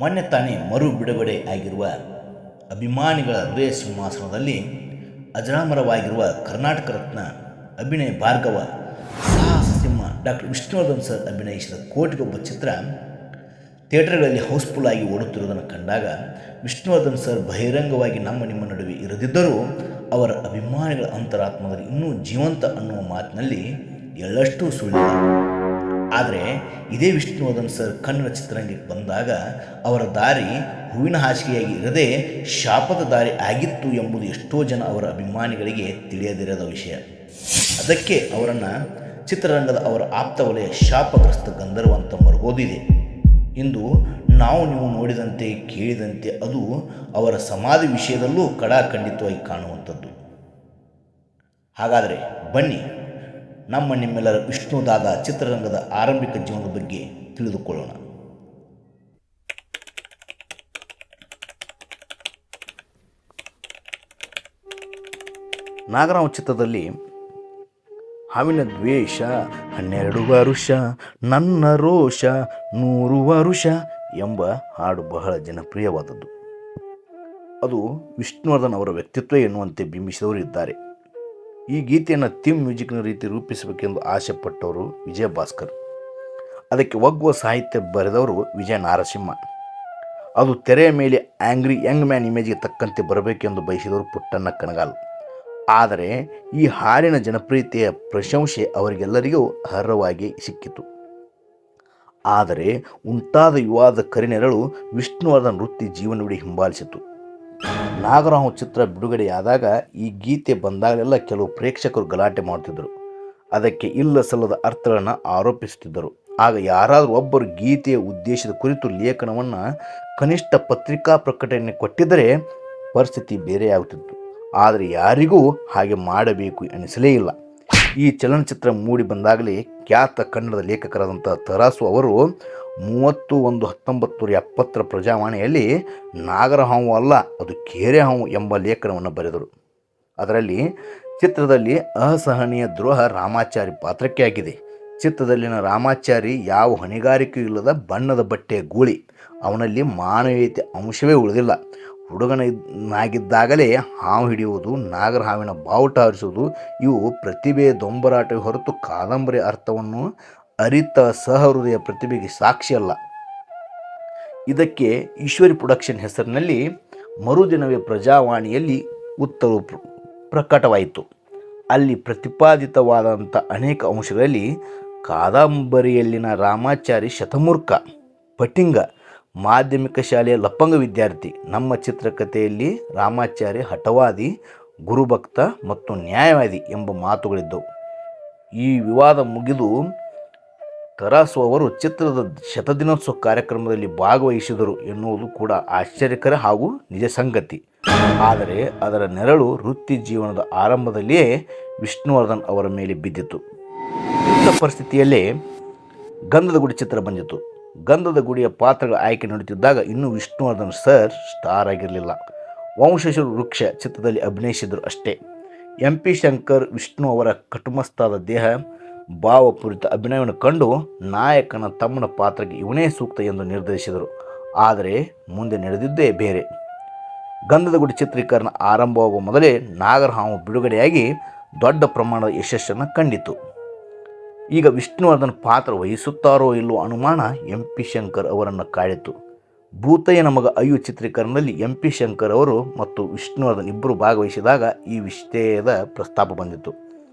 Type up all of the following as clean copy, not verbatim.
ಮೊನ್ನೆ ತಾನೇ ಮರು ಬಿಡುಗಡೆ ಆಗಿರುವ ಅಭಿಮಾನಿಗಳ ಹೃದಯ ಸಿಂಹಾಸನದಲ್ಲಿ ಅಜರಾಮರವಾಗಿರುವ ಕರ್ನಾಟಕ ರತ್ನ ಅಭಿನಯ ಭಾರ್ಗವ ಸಾಹಸ ಸಿಂಹ ಡಾಕ್ಟರ್ ವಿಷ್ಣುವರ್ಧನ್ ಸರ್ ಅಭಿನಯಿಸಿದ ಕೋಟಿಗೊಬ್ಬ ಚಿತ್ರ ಥಿಯೇಟರ್ಗಳಲ್ಲಿ ಹೌಸ್ಫುಲ್ ಆಗಿ ಓಡುತ್ತಿರುವುದನ್ನು ಕಂಡಾಗ ವಿಷ್ಣುವರ್ಧನ್ ಸರ್ ಬಹಿರಂಗವಾಗಿ ನಿಮ್ಮ ನಡುವೆ ಇರದಿದ್ದರೂ ಅವರ ಅಭಿಮಾನಿಗಳ ಅಂತರಾತ್ಮದಲ್ಲಿ ಇನ್ನೂ ಜೀವಂತ ಅನ್ನುವ ಮಾತಿನಲ್ಲಿ ಎಳ್ಳಷ್ಟು ಸುಳ್ಳಿಲ್ಲ. ಆದರೆ ಇದೇ ವಿಷ್ಣುವರ್ಧನ್ ಸರ್ ಕನ್ನಡ ಚಿತ್ರರಂಗಕ್ಕೆ ಬಂದಾಗ ಅವರ ದಾರಿ ಹೂವಿನ ಹಾಸಿಗೆಯಾಗಿ ಇರದೆ ಶಾಪದ ದಾರಿ ಆಗಿತ್ತು ಎಂಬುದು ಎಷ್ಟೋ ಜನ ಅವರ ಅಭಿಮಾನಿಗಳಿಗೆ ತಿಳಿಯದಿರದ ವಿಷಯ. ಅದಕ್ಕೆ ಅವರನ್ನು ಚಿತ್ರರಂಗದ ಅವರ ಆಪ್ತ ವಲಯ ಶಾಪಗ್ರಸ್ತ ಗಂಧರ್ವ ಅಂತ ಮರುಗೋದಿದೆ. ಇಂದು ನೀವು ನೋಡಿದಂತೆ ಕೇಳಿದಂತೆ ಅದು ಅವರ ಸಮಾಧಿ ವಿಷಯದಲ್ಲೂ ಕಡಾಖಂಡಿತವಾಗಿ ಕಾಣುವಂಥದ್ದು. ಹಾಗಾದರೆ ಬನ್ನಿ ನಿಮ್ಮೆಲ್ಲರ ವಿಷ್ಣುದಾದ ಚಿತ್ರರಂಗದ ಆರಂಭಿಕ ಜೀವನದ ಬಗ್ಗೆ ತಿಳಿದುಕೊಳ್ಳೋಣ. ನಾಗರಾವ್ ಚಿತ್ರದಲ್ಲಿ ಹಾವಿನ ದ್ವೇಷ 12 ವರುಷ ನನ್ನ ರೋಷ 100 ವರುಷ ಎಂಬ ಹಾಡು ಬಹಳ ಜನಪ್ರಿಯವಾದದ್ದು. ಅದು ವಿಷ್ಣುವರ್ಧನ್ ಅವರ ವ್ಯಕ್ತಿತ್ವ ಎನ್ನುವಂತೆ ಬಿಂಬಿಸಿದವರು ಇದ್ದಾರೆ. ಈ ಗೀತೆಯನ್ನು ಥೀಮ್ ಮ್ಯೂಸಿಕ್ನ ರೀತಿ ರೂಪಿಸಬೇಕೆಂದು ಆಸೆ ಪಟ್ಟವರು ವಿಜಯ ಭಾಸ್ಕರ್. ಅದಕ್ಕೆ ಒಗ್ಗುವ ಸಾಹಿತ್ಯ ಬರೆದವರು ವಿಜಯ ನಾರಸಿಂಹ. ಅದು ತೆರೆಯ ಮೇಲೆ ಆ್ಯಂಗ್ರಿ ಯಂಗ್ ಮ್ಯಾನ್ ಇಮೇಜ್ಗೆ ತಕ್ಕಂತೆ ಬರಬೇಕೆಂದು ಬಯಸಿದವರು ಪುಟ್ಟಣ್ಣ ಕಣಗಾಲ್. ಆದರೆ ಈ ಹಾಡಿನ ಜನಪ್ರಿಯತೆಯ ಪ್ರಶಂಸೆ ಅವರಿಗೆಲ್ಲರಿಗೂ ಅರ್ಹವಾಗಿ ಸಿಕ್ಕಿತು. ಆದರೆ ಉಂಟಾದ ವಿವಾದ ಕರಿನೆರಳು ವಿಷ್ಣುವರ್ಧನ್ ವೃತ್ತಿ ಜೀವನವಿಡೀ ಹಿಂಬಾಲಿಸಿತು. ನಾಗರಾವ್ ಚಿತ್ರ ಬಿಡುಗಡೆಯಾದಾಗ ಈ ಗೀತೆ ಬಂದಾಗಲೆಲ್ಲ ಕೆಲವು ಪ್ರೇಕ್ಷಕರು ಗಲಾಟೆ ಮಾಡುತ್ತಿದ್ದರು. ಅದಕ್ಕೆ ಇಲ್ಲ ಸಲ್ಲದ ಅರ್ಥಗಳನ್ನು ಆರೋಪಿಸುತ್ತಿದ್ದರು. ಆಗ ಯಾರಾದರೂ ಒಬ್ಬರು ಗೀತೆಯ ಉದ್ದೇಶದ ಕುರಿತು ಲೇಖನವನ್ನು ಕನಿಷ್ಠ ಪತ್ರಿಕಾ ಪ್ರಕಟಣೆ ಕೊಟ್ಟಿದ್ದರೆ ಪರಿಸ್ಥಿತಿ ಬೇರೆಯಾಗುತ್ತಿತ್ತು. ಆದರೆ ಯಾರಿಗೂ ಹಾಗೆ ಮಾಡಬೇಕು ಎನಿಸಲೇ ಇಲ್ಲ. ಈ ಚಲನಚಿತ್ರ ಮೂಡಿ ಬಂದಾಗಲೇ ಖ್ಯಾತ ಕನ್ನಡದ ಲೇಖಕರಾದಂಥ ತರಾಸು ಅವರು 30/1/1970 ಪ್ರಜಾವಾಣಿಯಲ್ಲಿ ನಾಗರಹಾವು ಅಲ್ಲ ಅದು ಕೇರೆ ಹಾವು ಎಂಬ ಲೇಖನವನ್ನು ಬರೆದರು. ಅದರಲ್ಲಿ ಚಿತ್ರದಲ್ಲಿ ಅಸಹನೀಯ ದ್ರೋಹ ರಾಮಾಚಾರಿ ಪಾತ್ರಕ್ಕೆ ಆಗಿದೆ. ಚಿತ್ರದಲ್ಲಿನ ರಾಮಾಚಾರಿ ಯಾವ ಹೊಣೆಗಾರಿಕೆಯೂ ಇಲ್ಲದ ಬಣ್ಣದ ಬಟ್ಟೆಯ ಗೂಳಿ. ಅವನಲ್ಲಿ ಮಾನವೀಯತೆ ಅಂಶವೇ ಉಳಿದಿಲ್ಲ. ಹುಡುಗನಾಗಿದ್ದಾಗಲೇ ಹಾವು ಹಿಡಿಯುವುದು, ನಾಗರಹಾವಿನ ಬಾವುಟ ಹಾರಿಸುವುದು ಇವು ಪ್ರತಿಭೆಯ ದೊಂಬರಾಟವೇ ಹೊರತು ಕಾದಂಬರಿ ಅರ್ಥವನ್ನು ಅರಿತ ಸಹೃದಯ ಪ್ರತಿಭೆಗೆ ಸಾಕ್ಷಿಯಲ್ಲ. ಇದಕ್ಕೆ ಈಶ್ವರಿ ಪ್ರೊಡಕ್ಷನ್ ಹೆಸರಿನಲ್ಲಿ ಮರುದಿನವೇ ಪ್ರಜಾವಾಣಿಯಲ್ಲಿ ಉತ್ತರವು ಪ್ರಕಟವಾಯಿತು. ಅಲ್ಲಿ ಪ್ರತಿಪಾದಿತವಾದಂಥ ಅನೇಕ ಅಂಶಗಳಲ್ಲಿ ಕಾದಂಬರಿಯಲ್ಲಿನ ರಾಮಾಚಾರಿ ಶತಮೂರ್ಖ, ಪಟಿಂಗ, ಮಾಧ್ಯಮಿಕ ಶಾಲೆಯ ಲಪಂಗ ವಿದ್ಯಾರ್ಥಿ. ನಮ್ಮ ಚಿತ್ರಕಥೆಯಲ್ಲಿ ರಾಮಾಚಾರಿ ಹಠವಾದಿ, ಗುರುಭಕ್ತ ಮತ್ತು ನ್ಯಾಯವಾದಿ ಎಂಬ ಮಾತುಗಳಿದ್ದವು. ಈ ವಿವಾದ ಮುಗಿದು ತರಾಸು ಅವರು ಚಿತ್ರದ ಶತದಿನೋತ್ಸವ ಕಾರ್ಯಕ್ರಮದಲ್ಲಿ ಭಾಗವಹಿಸಿದರು ಎನ್ನುವುದು ಕೂಡ ಆಶ್ಚರ್ಯಕರ ಹಾಗೂ ನಿಜ ಸಂಗತಿ. ಆದರೆ ಅದರ ನೆರಳು ವೃತ್ತಿ ಜೀವನದ ಆರಂಭದಲ್ಲಿಯೇ ವಿಷ್ಣುವರ್ಧನ್ ಅವರ ಮೇಲೆ ಬಿದ್ದಿತು. ಇಂಥ ಪರಿಸ್ಥಿತಿಯಲ್ಲೇ ಗಂಧದ ಗುಡಿ ಚಿತ್ರ ಬಂದಿತು. ಗಂಧದ ಗುಡಿಯ ಪಾತ್ರಗಳ ಆಯ್ಕೆ ನಡೆಯುತ್ತಿದ್ದಾಗ ಇನ್ನೂ ವಿಷ್ಣುವರ್ಧನ್ ಸರ್ ಸ್ಟಾರ್ ಆಗಿರಲಿಲ್ಲ. ವಂಶಶರು ವೃಕ್ಷ ಚಿತ್ರದಲ್ಲಿ ಅಭಿನಯಿಸಿದರು ಅಷ್ಟೇ. MP ಶಂಕರ್ ವಿಷ್ಣು ಅವರ ಕಟುಮಸ್ತಾದ ದೇಹ, ಭಾವಪೂರಿತ ಅಭಿನಯವನ್ನು ಕಂಡು ನಾಯಕನ ತಮ್ಮನ ಪಾತ್ರಕ್ಕೆ ಇವನೇ ಸೂಕ್ತ ಎಂದು ನಿರ್ಧರಿಸಿದರು. ಆದರೆ ಮುಂದೆ ನಡೆದಿದ್ದೇ ಬೇರೆ. ಗಂಧದ ಗುಡಿ ಚಿತ್ರೀಕರಣ ಆರಂಭವಾಗುವ ಮೊದಲೇ ನಾಗರಹಾವು ಬಿಡುಗಡೆಯಾಗಿ ದೊಡ್ಡ ಪ್ರಮಾಣದ ಯಶಸ್ಸನ್ನು ಕಂಡಿತು. ಈಗ ವಿಷ್ಣುವರ್ಧನ್ ಪಾತ್ರ ವಹಿಸುತ್ತಾರೋ ಇಲ್ಲವೋ ಅನುಮಾನ MP ಶಂಕರ್ ಅವರನ್ನು ಕಾಡಿತು. ಭೂತಯ್ಯನ ಮಗ ಅಯ್ಯು ಚಿತ್ರೀಕರಣದಲ್ಲಿ MP ಶಂಕರ್ ಅವರು ಮತ್ತು ವಿಷ್ಣುವರ್ಧನ್ ಇಬ್ಬರು ಭಾಗವಹಿಸಿದಾಗ ಈ ವಿಷಯದ ಪ್ರಸ್ತಾಪ ಬಂದಿತ್ತು.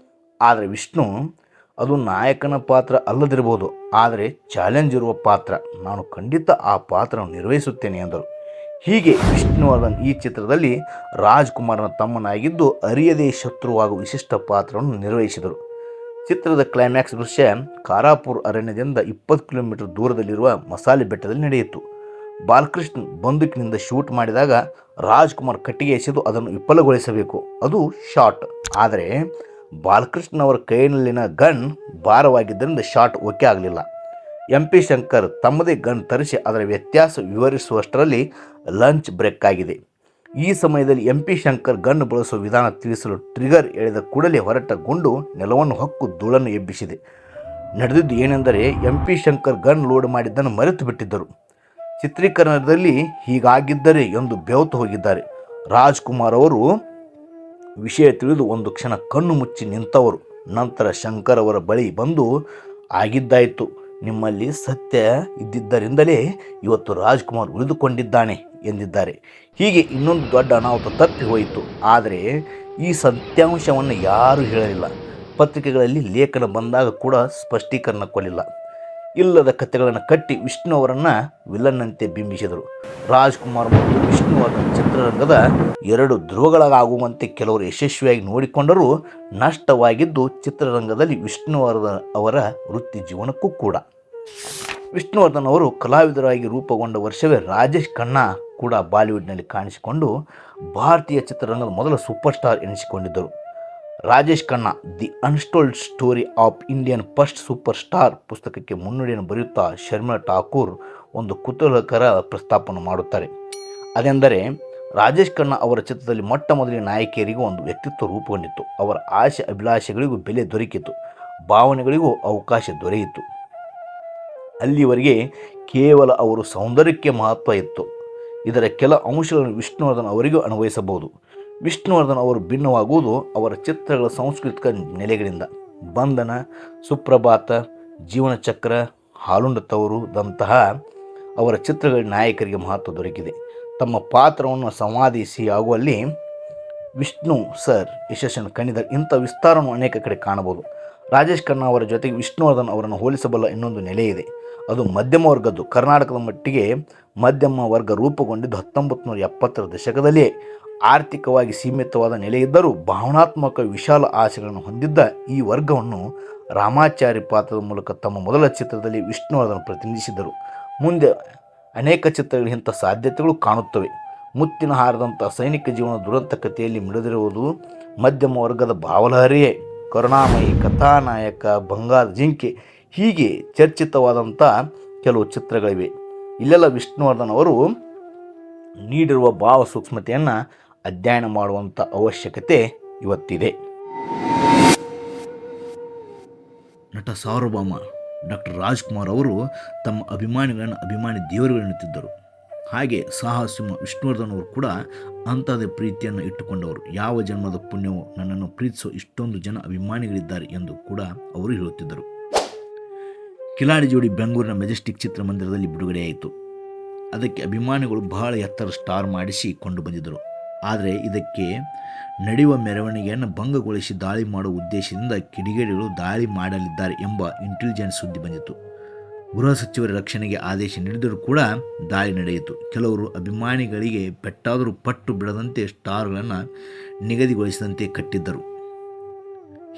ಆದರೆ ವಿಷ್ಣು ಅದು ನಾಯಕನ ಪಾತ್ರ ಅಲ್ಲದಿರಬಹುದು, ಆದರೆ ಚಾಲೆಂಜ್ ಇರುವ ಪಾತ್ರ, ನಾನು ಖಂಡಿತ ಆ ಪಾತ್ರವನ್ನು ನಿರ್ವಹಿಸುತ್ತೇನೆ ಎಂದರು. ಹೀಗೆ ವಿಷ್ಣುವರ್ಧನ್ ಈ ಚಿತ್ರದಲ್ಲಿ ರಾಜ್ಕುಮಾರನ ತಮ್ಮನಾಗಿದ್ದು ಅರಿಯದೇ ಶತ್ರುವಾಗುವ ವಿಶಿಷ್ಟ ಪಾತ್ರವನ್ನು ನಿರ್ವಹಿಸಿದರು. ಚಿತ್ರದ ಕ್ಲೈಮ್ಯಾಕ್ಸ್ ದೃಶ್ಯ ಕಾರಾಪುರ್ ಅರಣ್ಯದಿಂದ 20 ಕಿಲೋಮೀಟರ್ ದೂರದಲ್ಲಿರುವ ಮಸಾಲೆ ಬೆಟ್ಟದಲ್ಲಿ ನಡೆಯಿತು. ಬಾಲಕೃಷ್ಣ ಬಂದೂಕಿನಿಂದ ಶೂಟ್ ಮಾಡಿದಾಗ ರಾಜ್ಕುಮಾರ್ ಕಟ್ಟಿಗೆ ಎಸೆದು ಅದನ್ನು ವಿಫಲಗೊಳಿಸಬೇಕು, ಅದು ಶಾಟ್. ಆದರೆ ಬಾಲಕೃಷ್ಣ ಅವರ ಕೈಯಲ್ಲಿನ ಗನ್ ಭಾರವಾಗಿದ್ದರಿಂದ ಶಾಟ್ ಓಕೆ ಆಗಲಿಲ್ಲ. MP ಶಂಕರ್ ತಮ್ಮದೇ ಗನ್ ತರಿಸಿ ಅದರ ವ್ಯತ್ಯಾಸ ವಿವರಿಸುವಷ್ಟರಲ್ಲಿ ಲಂಚ್ ಬ್ರೇಕ್ ಆಗಿದೆ. ಈ ಸಮಯದಲ್ಲಿ MP ಶಂಕರ್ ಗನ್ ಬಳಸುವ ವಿಧಾನ ತಿಳಿಸಲು ಟ್ರಿಗರ್ ಎಳೆದ ಕೂಡಲೇ ಹೊರಟ ಗುಂಡು ನೆಲವನ್ನು ಹೊಕ್ಕು ಧೂಳನ್ನು ಎಬ್ಬಿಸಿದೆ. ನಡೆದಿದ್ದು ಏನೆಂದರೆ MP ಶಂಕರ್ ಗನ್ ಲೋಡ್ ಮಾಡಿದ್ದನ್ನು ಮರೆತು ಬಿಟ್ಟಿದ್ದರು. ಚಿತ್ರೀಕರಣದಲ್ಲಿ ಹೀಗಾಗಿದ್ದರೆ ಎಂದು ಬೆವತು ಹೋಗಿದ್ದಾರೆ. ರಾಜ್ಕುಮಾರ್ ಅವರು ವಿಷಯ ತಿಳಿದು ಒಂದು ಕ್ಷಣ ಕಣ್ಣು ಮುಚ್ಚಿ ನಿಂತವರು. ನಂತರ ಶಂಕರ್ ಅವರ ಬಳಿ ಬಂದು, ಆಗಿದ್ದಾಯಿತು, ನಿಮ್ಮಲ್ಲಿ ಸತ್ಯ ಇದ್ದಿದ್ದರಿಂದಲೇ ಇವತ್ತು ರಾಜ್ಕುಮಾರ್ ಉಳಿದುಕೊಂಡಿದ್ದಾನೆ ಎಂದಿದ್ದಾರೆ. ಹೀಗೆ ಇನ್ನೊಂದು ದೊಡ್ಡ ಅನಾಹುತ ತಪ್ಪಿ ಹೋಯಿತು. ಆದರೆ ಈ ಸತ್ಯಾಂಶವನ್ನು ಯಾರೂ ಹೇಳಲಿಲ್ಲ. ಪತ್ರಿಕೆಗಳಲ್ಲಿ ಲೇಖನ ಬಂದಾಗ ಕೂಡ ಸ್ಪಷ್ಟೀಕರಣ ಕೊಡಲಿಲ್ಲ. ಇಲ್ಲದ ಕಥೆಗಳನ್ನು ಕಟ್ಟಿ ವಿಷ್ಣು ಅವರನ್ನು ವಿಲನ್ನಂತೆ ಬಿಂಬಿಸಿದರು. ರಾಜ್ಕುಮಾರ್ ಮತ್ತು ವಿಷ್ಣುವರ್ಧನ್ ಚಿತ್ರರಂಗದ ಎರಡು ಧ್ರುವಗಳಾಗುವಂತೆ ಕೆಲವರು ಯಶಸ್ವಿಯಾಗಿ ನೋಡಿಕೊಂಡರೂ ನಷ್ಟವಾಗಿದ್ದು ಚಿತ್ರರಂಗದಲ್ಲಿ ವಿಷ್ಣುವರ್ಧನ್ ಅವರ ವೃತ್ತಿ ಜೀವನಕ್ಕೂ ಕೂಡ. ವಿಷ್ಣುವರ್ಧನ್ ಅವರು ಕಲಾವಿದರಾಗಿ ರೂಪುಗೊಂಡ ವರ್ಷವೇ ರಾಜೇಶ್ ಖನ್ನಾ ಕೂಡ ಬಾಲಿವುಡ್ನಲ್ಲಿ ಕಾಣಿಸಿಕೊಂಡು ಭಾರತೀಯ ಚಿತ್ರರಂಗದ ಮೊದಲ ಸೂಪರ್ ಸ್ಟಾರ್ ಎನಿಸಿಕೊಂಡಿದ್ದರು. Rajesh Khanna the untold story of Indian first super star ಪುಸ್ತಕಕ್ಕೆ ಮುನ್ನುಡಿಯನ್ನು ಬರೆಯುತ್ತಾ ಶರ್ಮಿಳಾ ಠಾಕೂರ್ ಒಂದು ಕುತೂಹಲಕರ ಪ್ರಸ್ತಾಪವನ್ನು ಮಾಡುತ್ತಾರೆ. ಅದೆಂದರೆ, ರಾಜೇಶ್ ಖನ್ನಾ ಅವರ ಚಿತ್ರದಲ್ಲಿ ಮೊಟ್ಟ ಮೊದಲಿನ ನಾಯಕಿಯರಿಗೂ ಒಂದು ವ್ಯಕ್ತಿತ್ವ ರೂಪುಗೊಂಡಿತ್ತು. ಅವರ ಆಸೆ ಅಭಿಲಾಷೆಗಳಿಗೂ ಬೆಲೆ ದೊರಕಿತು, ಭಾವನೆಗಳಿಗೂ ಅವಕಾಶ ದೊರೆಯಿತು. ಅಲ್ಲಿವರೆಗೆ ಕೇವಲ ಅವರ ಸೌಂದರ್ಯಕ್ಕೆ ಮಹತ್ವ ಇತ್ತು. ಇದರ ಕೆಲ ಅಂಶಗಳನ್ನು ವಿಷ್ಣುವರ್ಧನ್ ಅವರಿಗೂ ಅನ್ವಯಿಸಬಹುದು. ವಿಷ್ಣುವರ್ಧನ್ ಅವರು ಭಿನ್ನವಾಗುವುದು ಅವರ ಚಿತ್ರಗಳ ಸಾಂಸ್ಕೃತಿಕ ನೆಲೆಗಳಿಂದ. ಬಂಧನ, ಸುಪ್ರಭಾತ, ಜೀವನಚಕ್ರ, ಹಾಲುಂಡ ತವರು ಅವರ ಚಿತ್ರಗಳ ನಾಯಕರಿಗೆ ಮಹತ್ವ ದೊರಕಿದೆ. ತಮ್ಮ ಪಾತ್ರವನ್ನು ಸಂವಾದಿಸಿಯಾಗುವಲ್ಲಿ ವಿಷ್ಣು ಸರ್ ಯಶಸ್ಸನ್ನು ಕಂಡಿದ್ದಾರೆ. ಇಂಥ ವಿಸ್ತಾರವನ್ನು ಅನೇಕ ಕಡೆ ಕಾಣಬಹುದು. ರಾಜೇಶ್ ಖನ್ನಾ ಅವರ ಜೊತೆಗೆ ವಿಷ್ಣುವರ್ಧನ್ ಅವರನ್ನು ಹೋಲಿಸಬಲ್ಲ ಇನ್ನೊಂದು ನೆಲೆ ಇದೆ. ಅದು ಮಧ್ಯಮ ವರ್ಗದ್ದು. ಕರ್ನಾಟಕದ ಮಟ್ಟಿಗೆ ಮಧ್ಯಮ ವರ್ಗ ರೂಪುಗೊಂಡಿದ್ದು 1970ರ ದಶಕದಲ್ಲೇ. ಆರ್ಥಿಕವಾಗಿ ಸೀಮಿತವಾದ ನೆಲೆಯಿದ್ದರೂ ಭಾವನಾತ್ಮಕ ವಿಶಾಲ ಆಸೆಗಳನ್ನು ಹೊಂದಿದ್ದ ಈ ವರ್ಗವನ್ನು ರಾಮಾಚಾರಿ ಪಾತ್ರದ ಮೂಲಕ ತಮ್ಮ ಮೊದಲ ಚಿತ್ರದಲ್ಲಿ ವಿಷ್ಣುವರ್ಧನ್ ಪ್ರತಿನಿಧಿಸಿದರು. ಮುಂದೆ ಅನೇಕ ಚಿತ್ರಗಳು ಇಂಥ ಸಾಧ್ಯತೆಗಳು ಕಾಣುತ್ತವೆ. ಮುತ್ತಿನ ಹಾರದಂಥ ಸೈನಿಕ ಜೀವನ ದುರಂತ ಕಥೆಯಲ್ಲಿ ಮಿಡಿದಿರುವುದು ಮಧ್ಯಮ ವರ್ಗದ ಭಾವಲಹರಿಯೇ. ಕರುಣಾಮಯಿ, ಕಥಾನಾಯಕ, ಬಂಗಾರ ಜಿಂಕೆ ಹೀಗೆ ಚರ್ಚಿತವಾದಂಥ ಕೆಲವು ಚಿತ್ರಗಳಿವೆ. ಇಲ್ಲೆಲ್ಲ ವಿಷ್ಣುವರ್ಧನ್ ಅವರು ನೀಡಿರುವ ಭಾವ ಸೂಕ್ಷ್ಮತೆಯನ್ನು ಅಧ್ಯಯನ ಮಾಡುವಂಥ ಅವಶ್ಯಕತೆ ಇವತ್ತಿದೆ. ನಟ ಸಾರ್ವಭೌಮ ಡಾಕ್ಟರ್ ರಾಜ್ಕುಮಾರ್ ಅವರು ತಮ್ಮ ಅಭಿಮಾನಿಗಳನ್ನು ಅಭಿಮಾನಿ ದೇವರುಗಳೆನ್ನುತ್ತಿದ್ದರು. ಹಾಗೆ ಸಾಹಸಿಂಹ ವಿಷ್ಣುವರ್ಧನ್ ಅವರು ಕೂಡ ಅಂಥದ್ದೇ ಪ್ರೀತಿಯನ್ನು ಇಟ್ಟುಕೊಂಡವರು. ಯಾವ ಜನ್ಮದ ಪುಣ್ಯವೋ ನನ್ನನ್ನು ಪ್ರೀತಿಸೋ ಇಷ್ಟೊಂದು ಜನ ಅಭಿಮಾನಿಗಳಿದ್ದಾರೆ ಎಂದು ಕೂಡ ಅವರು ಹೇಳುತ್ತಿದ್ದರು. ಕಿಲಾಡಿ ಜೋಡಿ ಬೆಂಗಳೂರಿನ ಮೆಜೆಸ್ಟಿಕ್ ಚಿತ್ರಮಂದಿರದಲ್ಲಿ ಬಿಡುಗಡೆಯಾಯಿತು. ಅದಕ್ಕೆ ಅಭಿಮಾನಿಗಳು ಬಹಳ ಎತ್ತರ ಸ್ಟಾರ್ ಮಾಡಿಸಿ ಕೊಂಡು ಬಂದಿದ್ದರು. ಆದರೆ ಇದಕ್ಕೆ ನಡೆಯುವ ಮೆರವಣಿಗೆಯನ್ನು ಭಂಗಗೊಳಿಸಿ ದಾಳಿ ಮಾಡುವ ಉದ್ದೇಶದಿಂದ ಕಿಡಿಗೇಡಿಗಳು ದಾಳಿ ಮಾಡಲಿದ್ದಾರೆ ಎಂಬ ಇಂಟೆಲಿಜೆನ್ಸ್ ಸುದ್ದಿ ಬಂದಿತ್ತು. ಗೃಹ ಸಚಿವರ ರಕ್ಷಣೆಗೆ ಆದೇಶ ನೀಡಿದರೂ ಕೂಡ ದಾಳಿ ನಡೆಯಿತು. ಕೆಲವರು ಅಭಿಮಾನಿಗಳಿಗೆ ಪೆಟ್ಟಾದರೂ ಪಟ್ಟು ಬಿಡದಂತೆ ಸ್ಟಾರ್ಗಳನ್ನು ನಿಗದಿಗೊಳಿಸಿದಂತೆ ಕಟ್ಟಿದ್ದರು.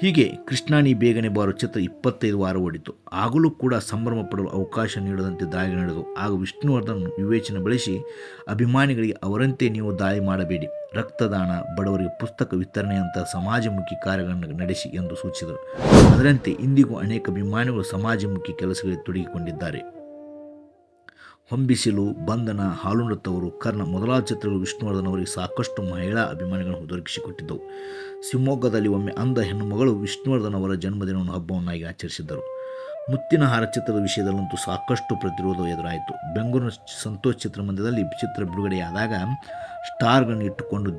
ಹೀಗೆ ಕೃಷ್ಣ ನೀ ಬೇಗನೆ ಬಾರೋ ಚಿತ್ರ 25 ವಾರ ಓಡಿತು. ಆಗಲೂ ಕೂಡ ಸಂಭ್ರಮ ಪಡಲು ಅವಕಾಶ ನೀಡದಂತೆ ದಾಳಿ ನಡೆದು. ಆಗ ವಿಷ್ಣುವರ್ಧನ್ ವಿವೇಚನೆ ಬಳಸಿ ಅಭಿಮಾನಿಗಳಿಗೆ ಅವರಂತೆ ನೀವು ದಾಳಿ ಮಾಡಬೇಡಿ, ರಕ್ತದಾನ, ಬಡವರಿಗೆ ಪುಸ್ತಕ ವಿತರಣೆಯಂಥ ಸಮಾಜಮುಖಿ ಕಾರ್ಯಗಳನ್ನು ನಡೆಸಿ ಎಂದು ಸೂಚಿಸಿದರು. ಅದರಂತೆ ಇಂದಿಗೂ ಅನೇಕ ಅಭಿಮಾನಿಗಳು ಸಮಾಜಮುಖಿ ಕೆಲಸಗಳಿಗೆ ತೊಡಗಿಕೊಂಡಿದ್ದಾರೆ. ಹೊಂಬಿಸಿಲು, ಬಂಧನ, ಹಾಲುಂಡ ತವರು, ಕರ್ಣ ಮೊದಲಾದ ಚಿತ್ರಗಳು ವಿಷ್ಣುವರ್ಧನ್ ಅವರಿಗೆ ಸಾಕಷ್ಟು ಮಹಿಳಾ ಅಭಿಮಾನಿಗಳನ್ನು ದೊರಕಿಸಿಕೊಟ್ಟಿದ್ದವು. ಶಿವಮೊಗ್ಗದಲ್ಲಿ ಒಮ್ಮೆ ಅಂಧ ಹೆಣ್ಣು ಮಗಳು ವಿಷ್ಣುವರ್ಧನ್ ಅವರ ಜನ್ಮದಿನವನ್ನು ಹಬ್ಬವನ್ನಾಗಿ ಆಚರಿಸಿದ್ದರು. ಮುತ್ತಿನ ಹಾರ ಚಿತ್ರದ ವಿಷಯದಲ್ಲಂತೂ ಸಾಕಷ್ಟು ಪ್ರತಿರೋಧ ಎದುರಾಯಿತು. ಬೆಂಗಳೂರಿನ ಸಂತೋಷ್ ಚಿತ್ರಮಂದಿರದಲ್ಲಿ ಚಿತ್ರ ಬಿಡುಗಡೆಯಾದಾಗ ಸ್ಟಾರ್ಗಳನ್ನು ಇಟ್ಟುಕೊಂಡು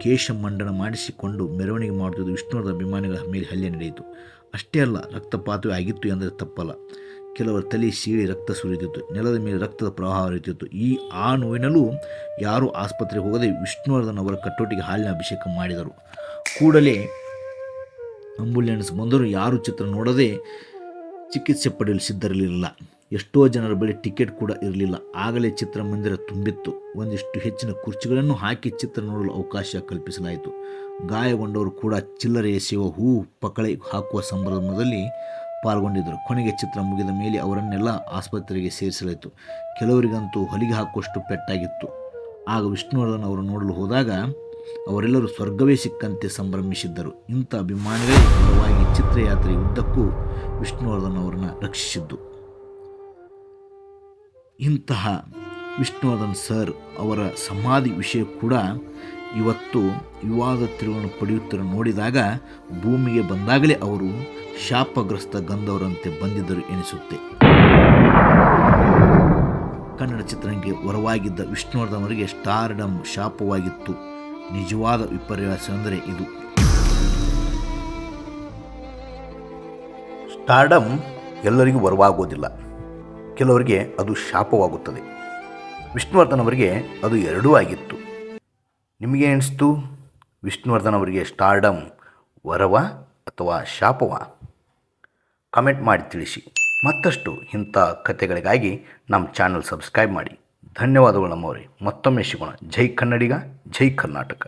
ಕೇಶ ಮಂಡನ ಮಾಡಿಸಿಕೊಂಡು ಮೆರವಣಿಗೆ ಮಾಡುತ್ತಿದ್ದ ವಿಷ್ಣುವರ್ಧನ್ ಅಭಿಮಾನಿಗಳ ಮೇಲೆ ಹಲ್ಲೆ ನಡೆಯಿತು. ಅಷ್ಟೇ ಅಲ್ಲ, ರಕ್ತಪಾತವೇ ಆಗಿತ್ತು ಎಂದರೆ ತಪ್ಪಲ್ಲ. ಕೆಲವರ ತಲೆ ಸೀಳಿ ರಕ್ತ ಸುರಿಯುತ್ತಿತ್ತು, ನೆಲದ ಮೇಲೆ ರಕ್ತದ ಪ್ರವಾಹ ಹರಿಯುತ್ತಿತ್ತು. ಆ ನೋವಿನಲ್ಲೂ ಯಾರೂ ಆಸ್ಪತ್ರೆಗೆ ಹೋಗದೆ ವಿಷ್ಣುವರ್ಧನ್ ಅವರ ಕಟ್ಟೋಟಿಗೆ ಹಾಲಿನ ಅಭಿಷೇಕ ಮಾಡಿದರು. ಕೂಡಲೇ ಆಂಬ್ಯುಲೆನ್ಸ್ ಬಂದರೂ ಯಾರೂ ಚಿತ್ರ ನೋಡದೆ ಚಿಕಿತ್ಸೆ ಪಡೆಯಲು ಸಿದ್ಧರಿರಲಿಲ್ಲ. ಎಷ್ಟೋ ಜನರ ಬಳಿ ಟಿಕೆಟ್ ಕೂಡ ಇರಲಿಲ್ಲ. ಆಗಲೇ ಚಿತ್ರಮಂದಿರ ತುಂಬಿತ್ತು. ಒಂದಿಷ್ಟು ಹೆಚ್ಚಿನ ಕುರ್ಚಿಗಳನ್ನು ಹಾಕಿ ಚಿತ್ರ ನೋಡಲು ಅವಕಾಶ ಕಲ್ಪಿಸಲಾಯಿತು. ಗಾಯಗೊಂಡವರು ಕೂಡ ಚಿಲ್ಲರೆ ಎಸೆಯುವ ಹೂ ಪಕಳೆ ಹಾಕುವ ಸಂಭ್ರಮದಲ್ಲಿ ಪಾಲ್ಗೊಂಡಿದ್ದರು. ಕೊನೆಗೆ ಚಿತ್ರ ಮುಗಿದ ಮೇಲೆ ಅವರನ್ನೆಲ್ಲ ಆಸ್ಪತ್ರೆಗೆ ಸೇರಿಸಲಾಯಿತು. ಕೆಲವರಿಗಂತೂ ಹೊಲಿಗೆ ಹಾಕುವಷ್ಟು ಪೆಟ್ಟಾಗಿತ್ತು. ಆಗ ವಿಷ್ಣುವರ್ಧನ್ ಅವರು ನೋಡಲು ಹೋದಾಗ ಅವರೆಲ್ಲರೂ ಸ್ವರ್ಗವೇ ಸಿಕ್ಕಂತೆ ಸಂಭ್ರಮಿಸಿದ್ದರು. ಇಂಥ ಅಭಿಮಾನಿಗಳೇ ಪರವಾಗಿ ಚಿತ್ರಯಾತ್ರೆಯ ಉದ್ದಕ್ಕೂ ವಿಷ್ಣುವರ್ಧನ್ ಅವರನ್ನು ರಕ್ಷಿಸಿದ್ದು. ಇಂತಹ ವಿಷ್ಣುವರ್ಧನ್ ಸರ್ ಅವರ ಸಮಾಧಿ ವಿಷಯ ಕೂಡ ಇವತ್ತು ವಿವಾದ ತಿರುವನ್ನು ಪಡೆಯುತ್ತಿರೋ ನೋಡಿದಾಗ ಭೂಮಿಗೆ ಬಂದಾಗಲೇ ಅವರು ಶಾಪಗ್ರಸ್ತ ಗಂಧವರಂತೆ ಬಂದಿದ್ದರು ಎನಿಸುತ್ತೆ. ಕನ್ನಡ ಚಿತ್ರರಂಗಕ್ಕೆ ವರವಾಗಿದ್ದ ವಿಷ್ಣುವರ್ಧನ್ ಅವರಿಗೆ ಸ್ಟಾರ್ಡಮ್ ಶಾಪವಾಗಿತ್ತು. ನಿಜವಾದ ವಿಪರ್ಯಾಸ ಅಂದರೆ ಇದು. ಸ್ಟಾರ್ಡಮ್ ಎಲ್ಲರಿಗೂ ವರವಾಗೋದಿಲ್ಲ, ಕೆಲವರಿಗೆ ಅದು ಶಾಪವಾಗುತ್ತದೆ. ವಿಷ್ಣುವರ್ಧನ್ ಅವರಿಗೆ ಅದು ಎರಡೂ ಆಗಿತ್ತು. ನಿಮಗೆ ಅನಿಸ್ತು ವಿಷ್ಣುವರ್ಧನ್ ಅವರಿಗೆ ಸ್ಟಾರ್ಡಮ್ ವರವ ಅಥವಾ ಶಾಪವ? ಕಮೆಂಟ್ ಮಾಡಿ ತಿಳಿಸಿ. ಮತ್ತಷ್ಟು ಇಂಥ ಕಥೆಗಳಿಗಾಗಿ ನಮ್ಮ ಚಾನಲ್ ಸಬ್ಸ್ಕ್ರೈಬ್ ಮಾಡಿ. ಧನ್ಯವಾದಗಳು ನಮ್ಮವರೇ. ಮತ್ತೊಮ್ಮೆ ಸಿಗೋಣ. ಜೈ ಕನ್ನಡಿಗ, ಜೈ ಕರ್ನಾಟಕ.